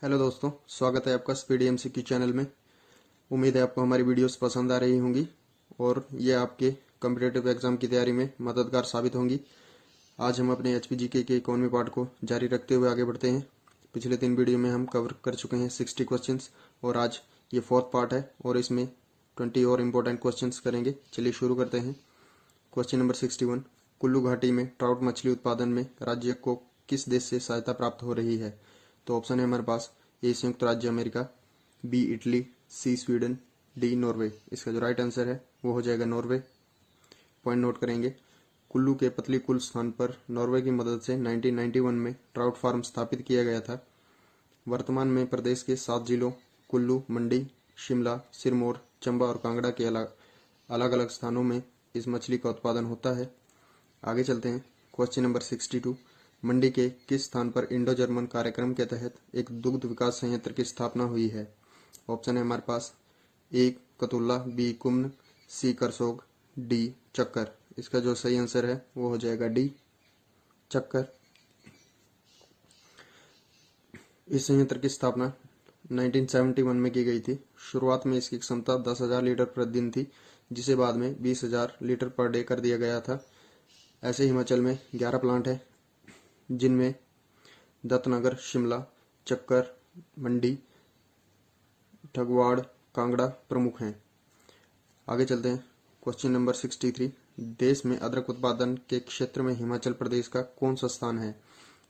Hello दोस्तों, स्वागत है आपका स्पीडी एमसीक्यू चैनल में। उम्मीद है आपको हमारी वीडियोस पसंद आ रही होंगी और ये आपके कॉम्पिटिटिव एग्जाम की तैयारी में मददगार साबित होंगी। आज हम अपने एचपीजीके के इकोनॉमी पार्ट को जारी रखते हुए आगे बढ़ते हैं। पिछले 3 वीडियो में हम कवर कर चुके हैं 60 क्वेश्चंस और आज ये 4th पार्ट है और इसमें 20 और इम्पोर्टेंट क्वेश्चंस करेंगे। चलिए शुरू करते हैं। क्वेश्चन नंबर 61, कुल्लू घाटी में ट्राउट मछली उत्पादन में राज्य को किस देश से सहायता प्राप्त हो रही है? तो ऑप्शन है हमारे पास ए संयुक्त राज्य अमेरिका, बी इटली, सी स्वीडन, डी नॉर्वे। इसका जो राइट आंसर है वो हो जाएगा नॉर्वे। पॉइंट नोट करेंगे। कुल्लू के पतली कुल स्थान पर नॉर्वे की मदद से 1991 में ट्राउट फार्म स्थापित किया गया था। वर्तमान में प्रदेश के 7 जिलों कुल्लू, मंडी, शिमला, सिरमौर, चंबा और कांगड़ा के अलग अलग स्थानों में इस मछली का उत्पादन होता है। आगे चलते हैं। क्वेश्चन नंबर 62, मंडी के किस स्थान पर इंडो जर्मन कार्यक्रम के तहत एक दुग्ध विकास संयंत्र की स्थापना हुई है? ऑप्शन है हमारे पास ए कतुल्ला, बी कुम्न, सी करसोग, डी चक्कर। इसका जो सही आंसर है वो हो जाएगा डी चक्कर। इस संयंत्र की स्थापना 1971 में की गई थी। शुरुआत में इसकी क्षमता 10,000 लीटर प्रतिदिन थी, जिसे बाद में 20,000 लीटर पर डे कर दिया गया था। ऐसे हिमाचल में 11 प्लांट है, जिनमें दत्तनगर, शिमला, चक्कर, मंडी, ठगवाड़, कांगड़ा प्रमुख हैं। आगे चलते हैं। क्वेश्चन नंबर 63, देश में अदरक उत्पादन के क्षेत्र में हिमाचल प्रदेश का कौन सा स्थान है?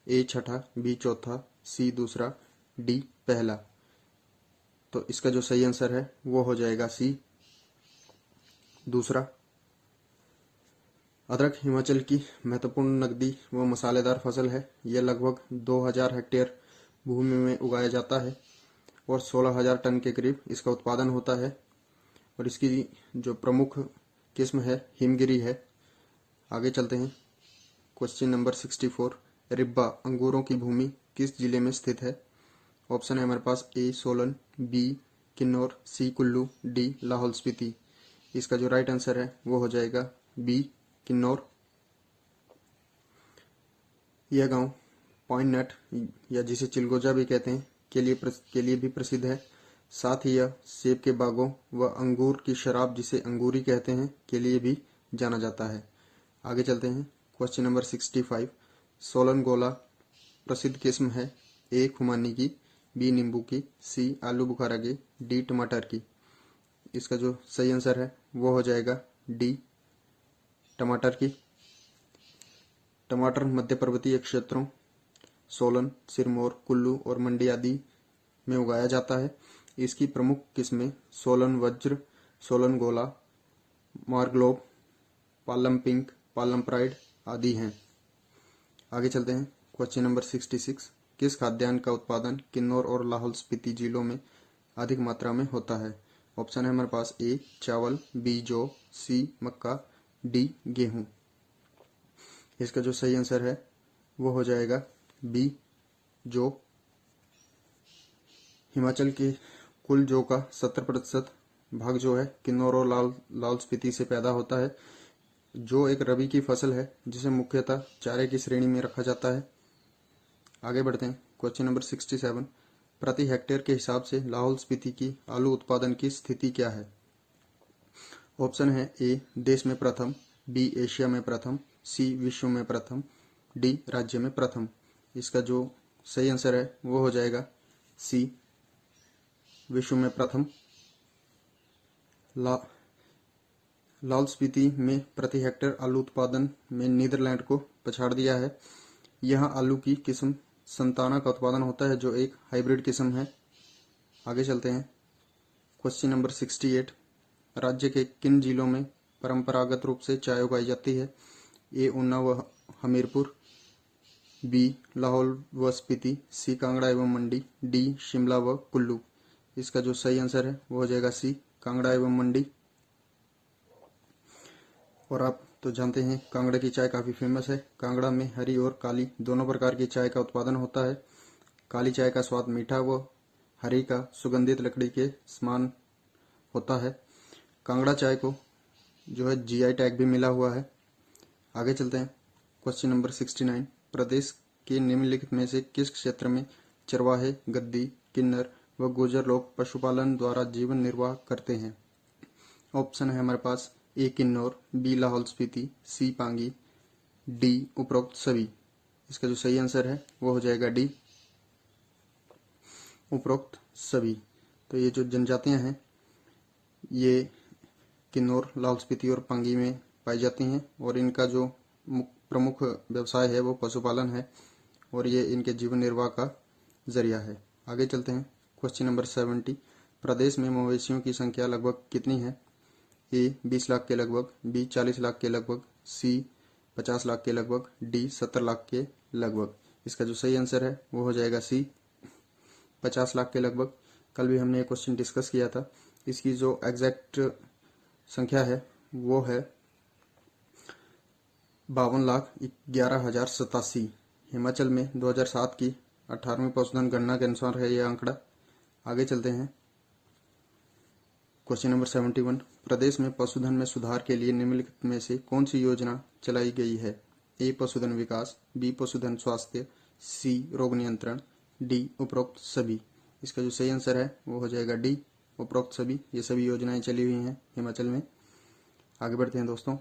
ए छठा, बी चौथा, सी दूसरा, डी पहला। तो इसका जो सही आंसर है वो हो जाएगा सी दूसरा। अदरक हिमाचल की महत्वपूर्ण नकदी व मसालेदार फसल है। यह लगभग 2000 हेक्टेयर भूमि में उगाया जाता है और 16,000 टन के करीब इसका उत्पादन होता है और इसकी जो प्रमुख किस्म है हिमगिरी है। आगे चलते हैं। क्वेश्चन नंबर 64, रिब्बा अंगूरों की भूमि किस जिले में स्थित है? ऑप्शन है हमारे पास ए सोलन, बी किन्नौर, सी कुल्लू, डी लाहौल स्पीति। इसका जो राइट आंसर है वो हो जाएगा बी किन्नौर। यह गांव पॉइंट नट या जिसे चिलगोजा भी कहते हैं के लिए भी प्रसिद्ध है। साथ ही यह सेब के बागों व अंगूर की शराब जिसे अंगूरी कहते हैं के लिए भी जाना जाता है। आगे चलते हैं। क्वेश्चन नंबर 65, सोलन गोला प्रसिद्ध किस्म है। ए खुमानी की, बी नींबू की, सी आलू बुखारा की, डी टमाटर की। इसका जो सही आंसर है वो हो जाएगा डी टमाटर की। टमाटर मध्य पर्वतीय क्षेत्रों सोलन, सिरमौर, कुल्लू और मंडी आदि में उगाया जाता है। इसकी प्रमुख किस्में सोलन वज्र, सोलन गोला, मार्गलोब, पालम पिंक, पालम प्राइड आदि हैं। आगे चलते हैं। क्वेश्चन नंबर 66, किस खाद्यान्न का उत्पादन किन्नौर और लाहौल स्पीति जिलों में अधिक मात्रा में होता है? ऑप्शन है हमारे पास ए चावल, बी जौ, सी मक्का, डी गेहूं। इसका जो सही आंसर है वो हो जाएगा बी जौ। हिमाचल के कुल जौ का 70% भाग जो है किन्नौर और लाहौल स्पीति से पैदा होता है। जौ एक रबी की फसल है जिसे मुख्यतः चारे की श्रेणी में रखा जाता है। आगे बढ़ते हैं। क्वेश्चन नंबर 67, प्रति हेक्टेयर के हिसाब से लाहौल स्पीति की आलू उत्पादन की स्थिति क्या है? ऑप्शन है ए देश में प्रथम, बी एशिया में प्रथम, सी विश्व में प्रथम, डी राज्य में प्रथम। इसका जो सही आंसर है वो हो जाएगा सी विश्व में प्रथम। लाहौल स्पीति में प्रति हेक्टेयर आलू उत्पादन में नीदरलैंड को पछाड़ दिया है। यहाँ आलू की किस्म संताना का उत्पादन होता है जो एक हाइब्रिड किस्म है। आगे चलते हैं। क्वेश्चन नंबर 68, राज्य के किन जिलों में परंपरागत रूप से चाय उगाई जाती है? ए ऊना व हमीरपुर, बी लाहौल व स्पीति, सी कांगड़ा एवं मंडी, डी शिमला व कुल्लू। इसका जो सही आंसर है वो हो जाएगा सी कांगड़ा एवं मंडी। और आप तो जानते हैं कांगड़ा की चाय काफ़ी फेमस है। कांगड़ा में हरी और काली दोनों प्रकार की चाय का उत्पादन होता है। काली चाय का स्वाद मीठा व हरी का सुगंधित लकड़ी के समान होता है। कांगड़ा चाय को जो है जीआई टैग भी मिला हुआ है। आगे चलते हैं। क्वेश्चन नंबर 69, प्रदेश के निम्नलिखित में से किस क्षेत्र में चरवाहे, गद्दी, किन्नर व गुर्जर लोग पशुपालन द्वारा जीवन निर्वाह करते हैं। ऑप्शन है हमारे पास ए किन्नौर, बी लाहौल स्पीति, सी पांगी, डी उपरोक्त सभी। इसका जो सही आंसर है वो हो जाएगा डी उपरोक्त सभी। तो ये जो जनजातियां हैं ये किन्नौर, लाहौल स्पीति और पांगी में पाई जाती हैं और इनका जो प्रमुख व्यवसाय है वो पशुपालन है और ये इनके जीवन निर्वाह का जरिया है। आगे चलते हैं। Question number 70। प्रदेश में मवेशियों की संख्या लगभग कितनी है? ए 20 लाख के लगभग, बी 40 लाख के लगभग, सी 50 लाख के लगभग, डी 70 लाख के लगभग। इसका जो सही आंसर है वो हो जाएगा सी 50 लाख के लगभग। कल भी हमने ये क्वेश्चन डिस्कस किया था। इसकी जो एग्जैक्ट संख्या है वो है 52,11,087। हिमाचल में 2007 की 18वीं पशुधन गणना के अनुसार है यह आंकड़ा। आगे चलते हैं। Question number 71। प्रदेश में पशुधन में सुधार के लिए निम्नलिखित में से कौन सी योजना चलाई गई है? ए पशुधन विकास, बी पशुधन स्वास्थ्य, सी रोग नियंत्रण, डी उपरोक्त सभी। इसका जो सही आंसर है वो हो जाएगा डी उपरोक्त सभी। ये सभी योजनाएं चली हुई हैं हिमाचल में। आगे बढ़ते हैं दोस्तों।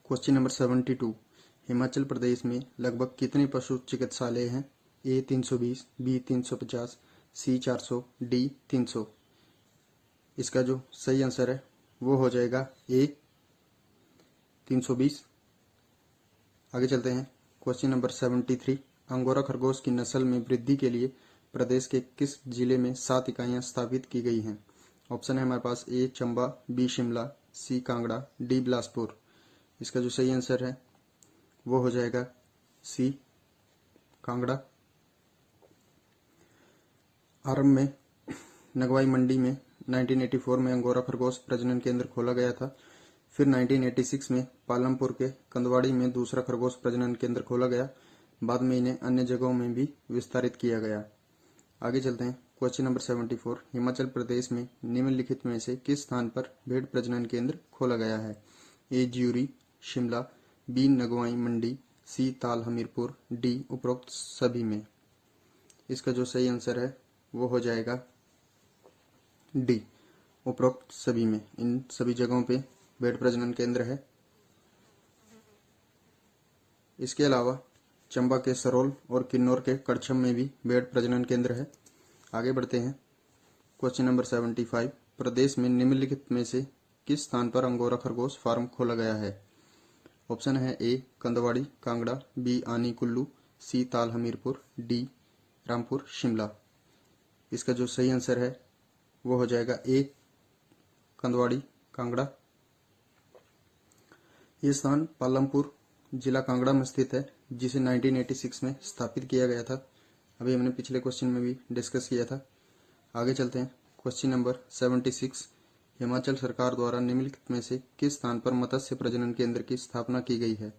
Question number 72। हिमाचल प्रदेश में लगभग कितने पशु चिकित्सालय हैं? ए 320, बी 350, सी 400, डी 300। इसका जो सही आंसर है वो हो जाएगा ए 320। आगे चलते हैं। Question number 73। अंगोरा खरगोश की नस्ल में वृद्धि के लिए प्रदेश के किस जिले में 7 इकाइयां स्थापित की गई हैं? ऑप्शन है हमारे पास ए चंबा, बी शिमला, सी कांगड़ा, डी बिलासपुर। इसका जो सही आंसर है वो हो जाएगा सी कांगड़ा। आरंभ में नगवाई मंडी में 1984 में अंगोरा खरगोश प्रजनन केंद्र खोला गया था। फिर 1986 में पालमपुर के कंदवाड़ी में दूसरा खरगोश प्रजनन केंद्र खोला गया। बाद में इन्हें अन्य जगहों में भी विस्तारित किया गया। आगे चलते हैं। Question number 74। हिमाचल प्रदेश में निम्नलिखित में से किस स्थान पर भेड़ प्रजनन केंद्र खोला गया है? ए ज्यूरी, शिमला, बी नगवाई मंडी, सी ताल हमीरपुर, डी उपरोक्त सभी में। इसका जो सही आंसर है वो हो जाएगा डी उपरोक्त सभी में। इन सभी जगहों पे भेड़ प्रजनन केंद्र है। इसके अलावा चंबा के सरोल और किन्नौर के कड़छम में भी भेड़ प्रजनन केंद्र है। आगे बढ़ते हैं। Question number 75। प्रदेश में निम्नलिखित में से किस स्थान पर अंगोरा खरगोश फार्म खोला गया है? ऑप्शन है ए कंदवाड़ी कांगड़ा, बी आनी कुल्लू, सी ताल हमीरपुर, डी रामपुर शिमला। इसका जो सही आंसर है वो हो जाएगा ए कंदवाड़ी कांगड़ा। ये स्थान पालमपुर जिला कांगड़ा में स्थित है, जिसे 1986 में स्थापित किया गया था। अभी हमने पिछले क्वेश्चन में भी डिस्कस किया था। आगे चलते हैं। Question number 76। हिमाचल सरकार द्वारा निम्नलिखित में से किस स्थान पर मत्स्य प्रजनन केंद्र की स्थापना की गई है?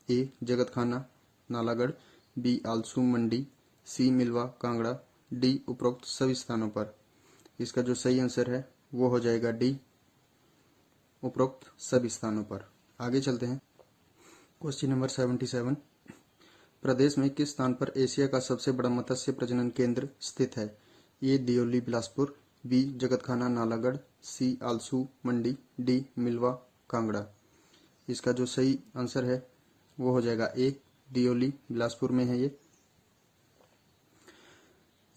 ए जगतखाना नालागढ़, बी आलसू मंडी, सी मिलवा कांगड़ा, डी उपरोक्त सभी स्थानों पर। इसका जो सही आंसर है वो हो जाएगा डी उपरोक्त सभी स्थानों पर। आगे चलते हैं। Question number 77। प्रदेश में किस स्थान पर एशिया का सबसे बड़ा मत्स्य प्रजनन केंद्र स्थित है? ए दियोली बिलासपुर, बी जगतखाना नालागढ़, सी आलसू मंडी, डी मिलवा कांगड़ा। इसका जो सही आंसर है वो हो जाएगा ए दियोली बिलासपुर में है ये।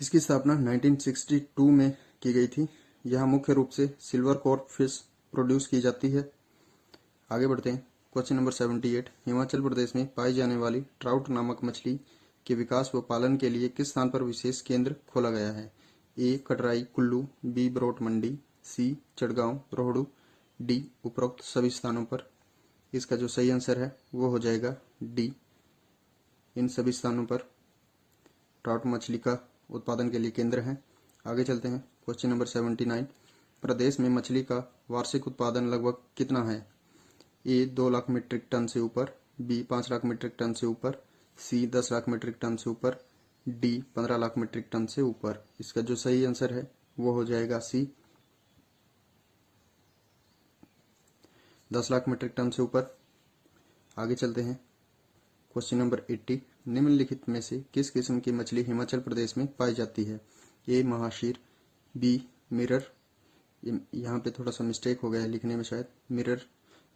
इसकी स्थापना 1962 में की गई थी। यहाँ मुख्य रूप से सिल्वर कॉर्प फिश प्रोड्यूस की जाती है। आगे बढ़ते हैं। Question number 78। हिमाचल प्रदेश में पाई जाने वाली ट्राउट नामक मछली के विकास व पालन के लिए किस स्थान पर विशेष केंद्र खोला गया है? ए कटराई कुल्लू, बी बरोट मंडी, सी चढ़गांव रोहड़ू, डी उपरोक्त सभी स्थानों पर। इसका जो सही आंसर है वो हो जाएगा डी इन सभी स्थानों पर ट्राउट मछली का उत्पादन के लिए केंद्र है। आगे चलते हैं। Question number 79। प्रदेश में मछली का वार्षिक उत्पादन लगभग कितना है? ए 2 लाख मीट्रिक टन से ऊपर, बी 5 लाख मीट्रिक टन से ऊपर, सी 10 लाख मीट्रिक टन से ऊपर, डी 15 लाख मीट्रिक टन से ऊपर। इसका जो सही आंसर है वो हो जाएगा सी 10 लाख मीट्रिक टन से ऊपर। आगे चलते हैं। Question number 80। निम्नलिखित में से किस किस्म की मछली हिमाचल प्रदेश में पाई जाती है? ए महाशीर, बी मिरर, यहाँ पे थोड़ा सा मिस्टेक हो गया है लिखने में, शायद मिरर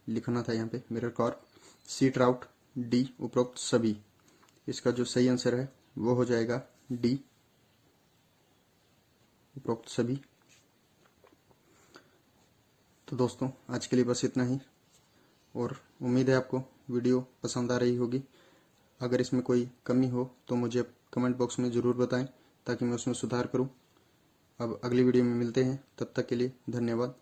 लिखना था यहाँ पे, मिरर कॉर्प, सी ट्राउट, डी उपरोक्त सभी। इसका जो सही आंसर है वो हो जाएगा डी उपरोक्त सभी। तो दोस्तों आज के लिए बस इतना ही, और उम्मीद है आपको वीडियो पसंद आ रही होगी। अगर इसमें कोई कमी हो तो मुझे कमेंट बॉक्स में ज़रूर बताएं ताकि मैं उसमें सुधार करूं। अब अगली वीडियो में मिलते हैं, तब तक के लिए धन्यवाद।